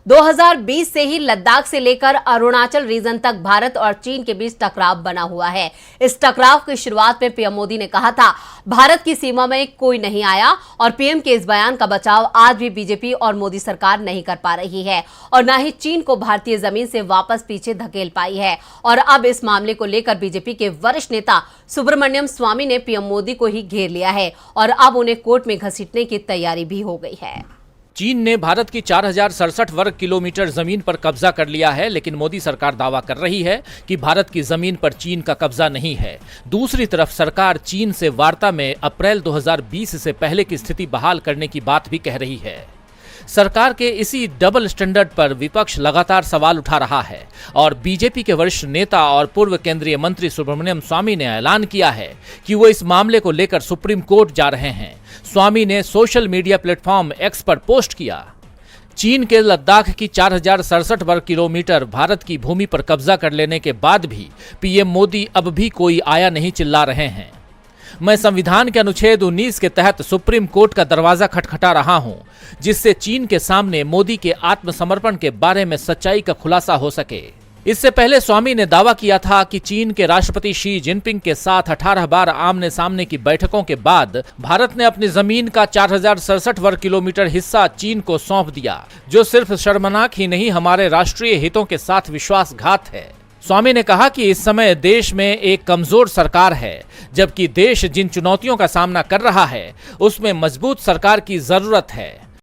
2020 से ही लद्दाख से लेकर अरुणाचल रीजन तक भारत और चीन के बीच टकराव बना हुआ है। इस टकराव की शुरुआत में पीएम मोदी ने कहा था, भारत की सीमा में कोई नहीं आया, और पीएम के इस बयान का बचाव आज भी बीजेपी और मोदी सरकार नहीं कर पा रही है और न ही चीन को भारतीय जमीन से वापस पीछे धकेल पाई है। और अब इस मामले को लेकर बीजेपी के वरिष्ठ नेता सुब्रमण्यम स्वामी ने पीएम मोदी को ही घेर लिया है और अब उन्हें कोर्ट में घसीटने की तैयारी भी हो गई है। चीन ने भारत की 4067 वर्ग किलोमीटर जमीन पर कब्जा कर लिया है, लेकिन मोदी सरकार दावा कर रही है कि भारत की जमीन पर चीन का कब्जा नहीं है। दूसरी तरफ सरकार चीन से वार्ता में अप्रैल 2020 से पहले की स्थिति बहाल करने की बात भी कह रही है। सरकार के इसी डबल स्टैंडर्ड पर विपक्ष लगातार सवाल उठा रहा है और बीजेपी के वरिष्ठ नेता और पूर्व केंद्रीय मंत्री सुब्रमण्यम स्वामी ने ऐलान किया है कि वो इस मामले को लेकर सुप्रीम कोर्ट जा रहे हैं। स्वामी ने सोशल मीडिया प्लेटफॉर्म एक्स पर पोस्ट किया, चीन के लद्दाख की 4067 वर्ग किलोमीटर भारत की भूमि पर कब्जा कर लेने के बाद भी पीएम मोदी अब भी कोई आया नहीं चिल्ला रहे हैं। मैं संविधान के अनुच्छेद 19 के तहत सुप्रीम कोर्ट का दरवाजा खटखटा रहा हूं, जिससे चीन के सामने मोदी के आत्मसमर्पण के बारे में सच्चाई का खुलासा हो सके। इससे पहले स्वामी ने दावा किया था कि चीन के राष्ट्रपति शी जिनपिंग के साथ 18 बार आमने सामने की बैठकों के बाद भारत ने अपनी जमीन का 4067 वर्ग किलोमीटर हिस्सा चीन को सौंप दिया, जो सिर्फ शर्मनाक ही नहीं हमारे राष्ट्रीय हितों के साथ विश्वासघात है। स्वामी ने कहा कि इस समय देश में एक कमजोर सरकार है, जबकि देश जिन चुनौतियों का सामना कर रहा है उसमें मजबूत सरकार की जरूरत है।